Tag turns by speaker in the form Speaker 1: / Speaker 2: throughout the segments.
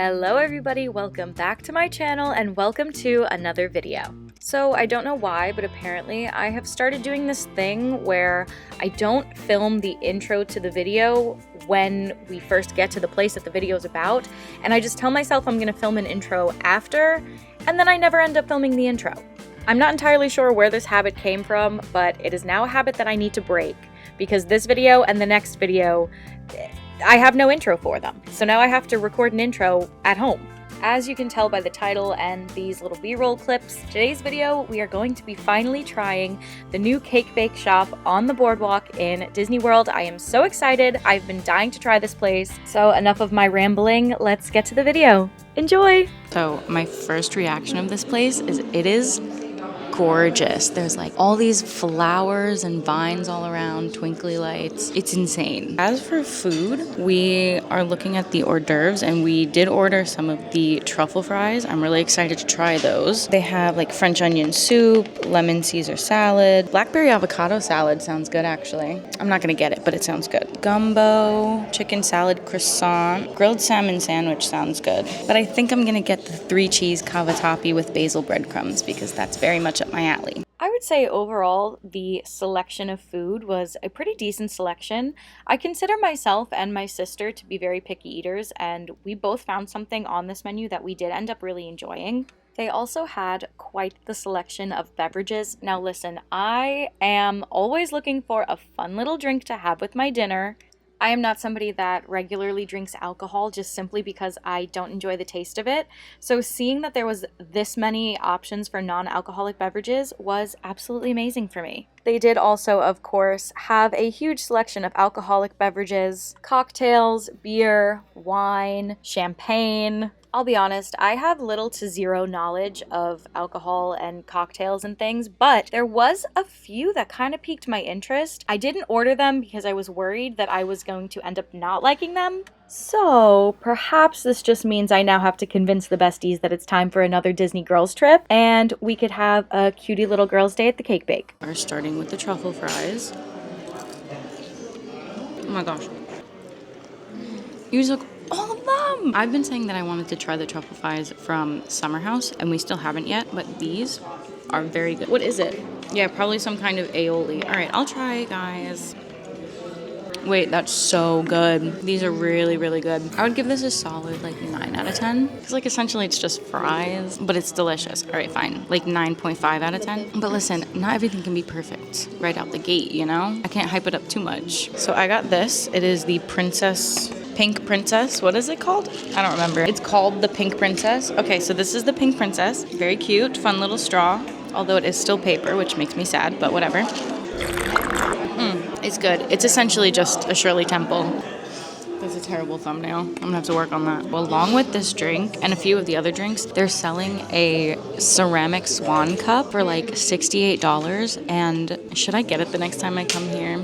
Speaker 1: Hello everybody, welcome back to my channel and welcome to another video. So I don't know why, but apparently I have started doing this thing where I don't film the intro to the video when we first get to the place that the video is about, and I just tell myself I'm gonna film an intro after, and then I never end up filming the intro. I'm not entirely sure where this habit came from, but it is now a habit that I need to break, because this video and the next video, I have no intro for them. So now I have to record an intro at home. As you can tell by the title and these little B-roll clips, today's video we are going to be finally trying the new cake bake shop on the boardwalk in Disney World. I am so excited. I've been dying to try this place. So enough of my rambling, let's get to the video. Enjoy! So my first reaction of this place is it is gorgeous. There's like all these flowers and vines all around, twinkly lights. It's insane. As for food, we are looking at the hors d'oeuvres and we did order some of the truffle fries. I'm really excited to try those. They have like French onion soup, lemon Caesar salad, blackberry avocado salad sounds good actually. I'm not gonna get it, but it sounds good. Gumbo, chicken salad croissant, grilled salmon sandwich sounds good. But I think I'm gonna get the 3 cheese cavatappi with basil breadcrumbs because that's very much up my alley. I would say overall the selection of food was a pretty decent selection. I consider myself and my sister to be very picky eaters, and we both found something on this menu that we did end up really enjoying. They also had quite the selection of beverages. Now listen, I am always looking for a fun little drink to have with my dinner. I am not somebody that regularly drinks alcohol just simply because I don't enjoy the taste of it. So seeing that there was this many options for non-alcoholic beverages was absolutely amazing for me. They did also, of course, have a huge selection of alcoholic beverages, cocktails, beer, wine, champagne. I'll be honest, I have little to zero knowledge of alcohol and cocktails and things, but there was a few that kind of piqued my interest. I didn't order them because I was worried that I was going to end up not liking them. So perhaps this just means I now have to convince the besties that it's time for another Disney girls trip and we could have a cutie little girls day at the cake bake. We're starting with the truffle fries. Oh my gosh. You took all of them! I've been saying that I wanted to try the truffle fries from Summer House, and we still haven't yet, but these are very good. What is it? Yeah, probably some kind of aioli. All right, I'll try, guys. Wait, that's so good. These are really, really good. I would give this a solid, like, 9 out of 10. Because, like, essentially it's just fries, but it's delicious. All right, fine. Like, 9.5 out of 10. But listen, not everything can be perfect right out the gate, you know? I can't hype it up too much. So I got this. It is the Pink Princess. What is it called? I don't remember. It's called the Pink Princess. Okay, so this is the Pink Princess. Very cute, fun little straw. Although it is still paper, which makes me sad, but whatever. It's good. It's essentially just a Shirley Temple. That's a terrible thumbnail. I'm gonna have to work on that. Well, along with this drink and a few of the other drinks, they're selling a ceramic swan cup for like $68. And should I get it the next time I come here?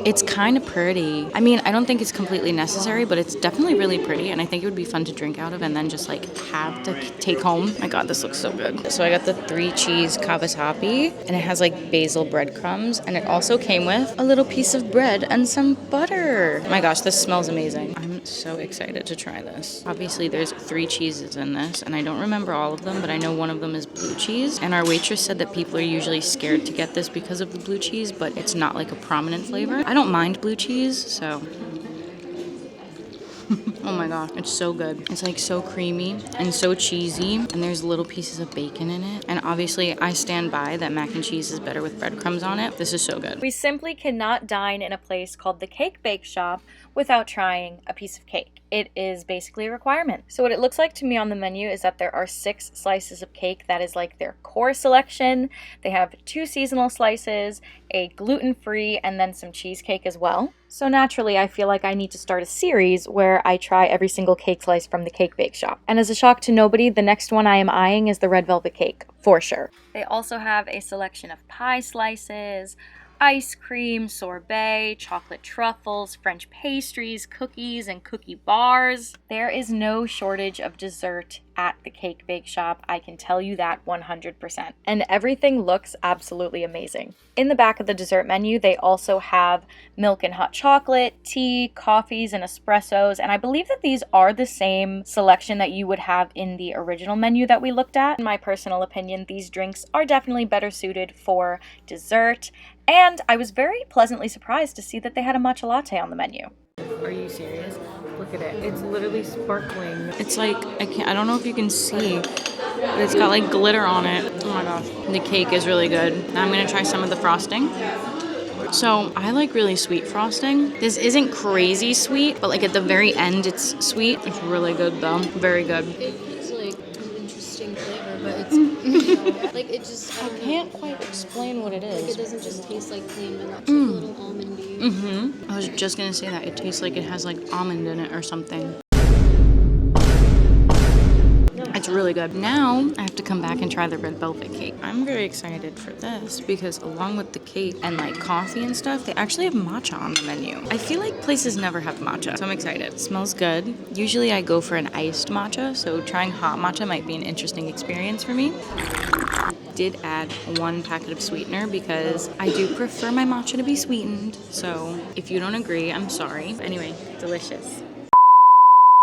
Speaker 1: It's kind of pretty. I mean, I don't think it's completely necessary, but it's definitely really pretty, and I think it would be fun to drink out of and then just like have to take home. My God, this looks so good. So I got the 3 cheese cavatappi, and it has like basil breadcrumbs, and it also came with a little piece of bread and some butter. My gosh, this smells amazing. I'm so excited to try this. Obviously, there's 3 cheeses in this, and I don't remember all of them, but I know one of them is blue cheese, and our waitress said that people are usually scared to get this because of the blue cheese, but it's not like a prominent flavor. I don't mind blue cheese, so oh my god, it's so good. It's like so creamy and so cheesy, and there's little pieces of bacon in it. And obviously I stand by that mac and cheese is better with breadcrumbs on it. This is so good. We simply cannot dine in a place called the Cake Bake Shop without trying a piece of cake. It is basically a requirement. So what it looks like to me on the menu is that there are 6 slices of cake. That is like their core selection. They have 2 seasonal slices, a gluten-free, and then some cheesecake as well. So naturally, I feel like I need to start a series where I try every single cake slice from the Cake Bake Shop. And as a shock to nobody, the next one I am eyeing is the red velvet cake, for sure. They also have a selection of pie slices, ice cream, sorbet, chocolate truffles, French pastries, cookies, and cookie bars. There is no shortage of dessert at the Cake Bake Shop. I can tell you that 100%. And everything looks absolutely amazing. In the back of the dessert menu, they also have milk and hot chocolate, tea, coffees, and espressos. And I believe that these are the same selection that you would have in the original menu that we looked at. In my personal opinion, these drinks are definitely better suited for dessert. And I was very pleasantly surprised to see that they had a matcha latte on the menu. Are you serious? Look at it. It's literally sparkling. It's like, I don't know if you can see, but it's got like glitter on it. Oh my gosh. The cake is really good. Now I'm gonna try some of the frosting. So I like really sweet frosting. This isn't crazy sweet, but like at the very end it's sweet. It's really good though. Very good.
Speaker 2: It's like an interesting flavor, but it's like it just
Speaker 1: I can't quite explain what it is.
Speaker 2: Like it doesn't just taste like plain vanilla. It's like a little almondy.
Speaker 1: I was just gonna say that. It tastes like it has like almond in it or something. It's really good. Now I have to come back and try the red velvet cake. I'm very excited for this because along with the cake and like coffee and stuff, they actually have matcha on the menu. I feel like places never have matcha, so I'm excited. It smells good. Usually I go for an iced matcha, so trying hot matcha might be an interesting experience for me. Did add 1 packet of sweetener because I do prefer my matcha to be sweetened. So if you don't agree, I'm sorry. Anyway, delicious.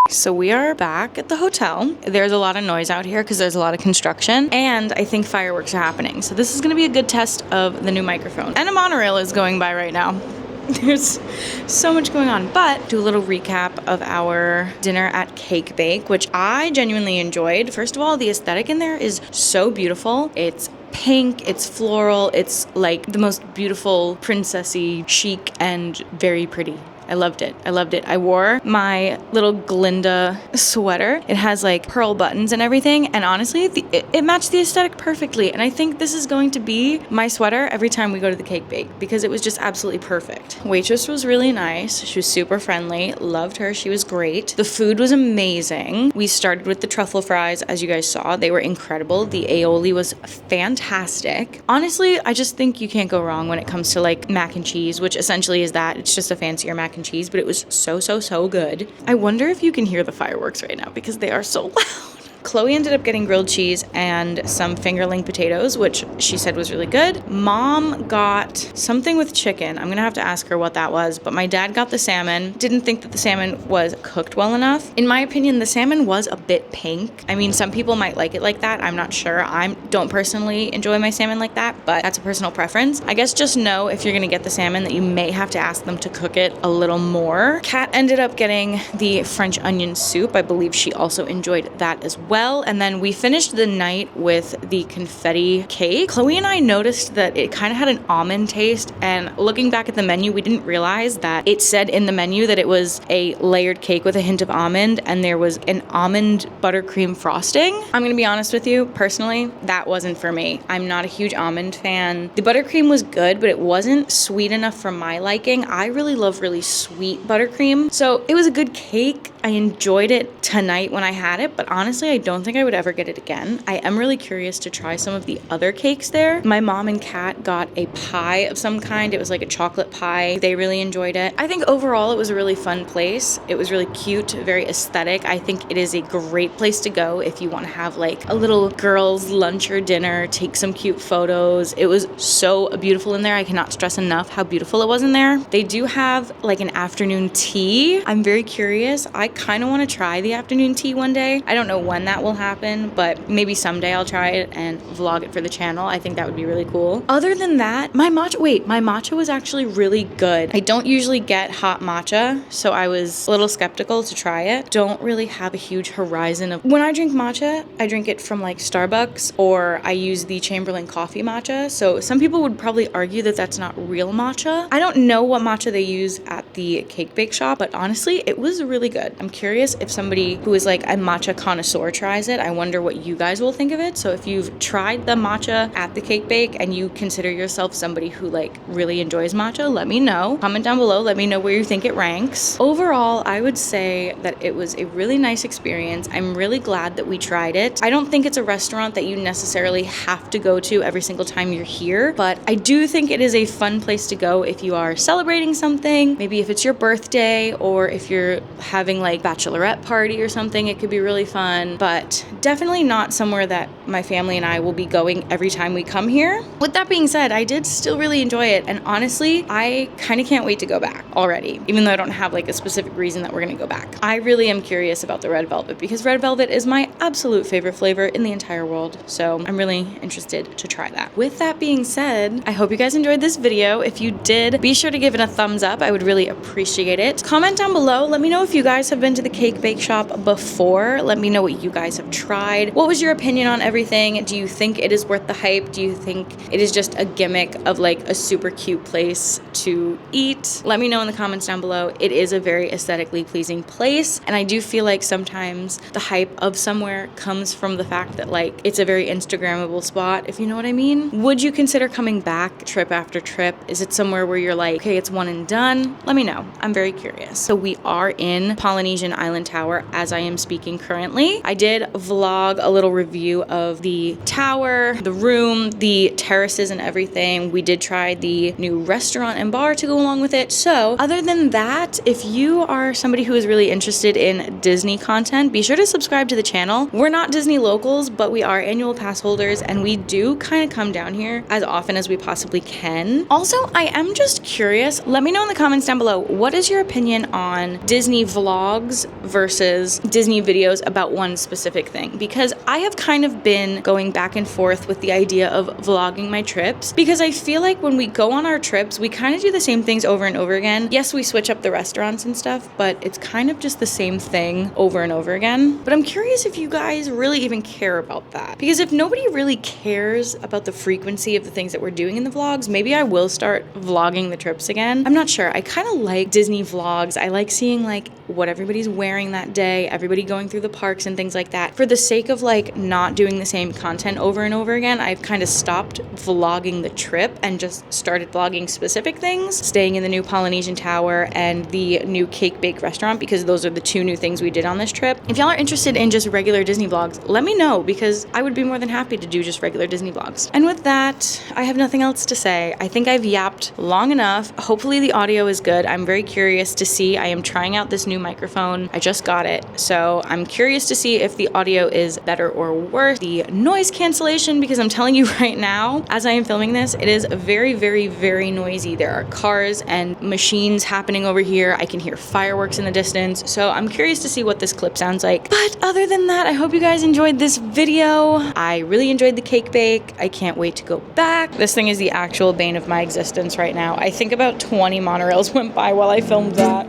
Speaker 1: So we are back at the hotel. There's a lot of noise out here because there's a lot of construction and I think fireworks are happening. So this is gonna be a good test of the new microphone. And a monorail is going by right now. There's so much going on, but do a little recap of our dinner at Cake Bake, which I genuinely enjoyed. First of all, the aesthetic in there is so beautiful. It's pink, it's floral, it's like the most beautiful, princessy, chic, and very pretty. I loved it. I loved it. I wore my little Glinda sweater. It has like pearl buttons and everything. And honestly, it matched the aesthetic perfectly. And I think this is going to be my sweater every time we go to the Cake Bake because it was just absolutely perfect. Waitress was really nice. She was super friendly. Loved her. She was great. The food was amazing. We started with the truffle fries, as you guys saw. They were incredible. The aioli was fantastic. Honestly, I just think you can't go wrong when it comes to like mac and cheese, which essentially is that. It's just a fancier mac and cheese, but it was so good. I wonder if you can hear the fireworks right now because they are so loud. Chloe ended up getting grilled cheese and some fingerling potatoes, which she said was really good. Mom got something with chicken. I'm gonna have to ask her what that was, but my dad got the salmon. Didn't think that the salmon was cooked well enough. In my opinion, the salmon was a bit pink. I mean, some people might like it like that. I'm not sure. I don't personally enjoy my salmon like that, but that's a personal preference. I guess just know if you're gonna get the salmon that you may have to ask them to cook it a little more. Kat ended up getting the French onion soup. I believe she also enjoyed that as well. And then we finished the night with the confetti cake. Chloe and I noticed that it kind of had an almond taste, and looking back at the menu, we didn't realize that it said in the menu that it was a layered cake with a hint of almond, and there was an almond buttercream frosting. I'm gonna be honest with you, personally, that wasn't for me. I'm not a huge almond fan. The buttercream was good, but it wasn't sweet enough for my liking. I really love really sweet buttercream. So it was a good cake. I enjoyed it tonight when I had it, but honestly, I don't think I would ever get it again. I am really curious to try some of the other cakes there. My mom and Kat got a pie of some kind. It was like a chocolate pie. They really enjoyed it. I think overall it was a really fun place. It was really cute, very aesthetic. I think it is a great place to go if you want to have like a little girls' lunch or dinner, take some cute photos. It was so beautiful in there. I cannot stress enough how beautiful it was in there. They do have like an afternoon tea. I'm very curious. I kind of want to try the afternoon tea one day. I don't know when that will happen, but maybe someday I'll try it and vlog it for the channel. I think that would be really cool. Other than that, my matcha was actually really good. I don't usually get hot matcha, so I was a little skeptical to try it. Don't really have a huge horizon of when I drink matcha. I drink it from like Starbucks, or I use the Chamberlain coffee matcha. So some people would probably argue that that's not real matcha. I don't know what matcha they use at the Cake Bake Shop, but honestly, it was really good. I'm curious if somebody who is like a matcha connoisseur tries it. I wonder what you guys will think of it. So if you've tried the matcha at the Cake Bake and you consider yourself somebody who like really enjoys matcha, let me know. Comment down below, let me know where you think it ranks. Overall, I would say that it was a really nice experience. I'm really glad that we tried it. I don't think it's a restaurant that you necessarily have to go to every single time you're here, but I do think it is a fun place to go if you are celebrating something, maybe if it's your birthday or if you're having like like bachelorette party or something, it could be really fun, but definitely not somewhere that my family and I will be going every time we come here. With that being said, I did still really enjoy it, and honestly, I kind of can't wait to go back already, even though I don't have like a specific reason that we're gonna go back. I really am curious about the red velvet because red velvet is my absolute favorite flavor in the entire world, so I'm really interested to try that. With that being said, I hope you guys enjoyed this video. If you did, be sure to give it a thumbs up. I would really appreciate it. Comment down below. Let me know if you guys have been to the cake bake shop before. Let me know what you guys have tried. What was your opinion on everything? Do you think it is worth the hype? Do you think it is just a gimmick of like a super cute place to eat? Let me know in the comments down below. It is a very aesthetically pleasing place, and I do feel like sometimes the hype of somewhere comes from the fact that like it's a very Instagrammable spot, if you know what I mean. Would you consider coming back trip after trip? Is it somewhere where you're like, okay, it's one and done? Let me know. I'm very curious. So we are in Polynesian Island Tower as I am speaking currently. I did vlog a little review of the tower, the room, the terraces and everything. We did try the new restaurant and bar to go along with it. So other than that, if you are somebody who is really interested in Disney content, be sure to subscribe to the channel. We're not Disney locals, but we are annual pass holders, and we do kind of come down here as often as we possibly can. Also, I am just curious. Let me know in the comments down below, what is your opinion on Disney vlogs versus Disney videos about one specific thing? Because I have kind of been going back and forth with the idea of vlogging my trips, because I feel like when we go on our trips, we kind of do the same things over and over again. Yes, we switch up the restaurants and stuff, but it's kind of just the same thing over and over again. But I'm curious if you guys really even care about that, because if nobody really cares about the frequency of the things that we're doing in the vlogs, maybe I will start vlogging the trips again. I'm not sure. I kind of like Disney vlogs. I like seeing like what everybody's wearing that day, everybody going through the parks and things like that. For the sake of like not doing the same content over and over again, I've kind of stopped vlogging the trip and just started vlogging specific things, staying in the new Polynesian Tower and the new cake bake restaurant, because those are the two new things we did on this trip. If y'all are interested in just regular Disney vlogs, let me know, because I would be more than happy to do just regular Disney vlogs. And with that, I have nothing else to say. I think I've yapped long enough. Hopefully the audio is good. I'm very curious to see. I am trying out this new microphone. I just got it, so I'm curious to see if the audio is better or worse. The noise cancellation, because I'm telling you right now, as I am filming this, it is very, very, very noisy. There are cars and machines happening over here. I can hear fireworks in the distance, so I'm curious to see what this clip sounds like. But other than that, I hope you guys enjoyed this video. I really enjoyed the cake bake. I can't wait to go back. This thing is the actual bane of my existence right now. I think about 20 monorails went by while I filmed that.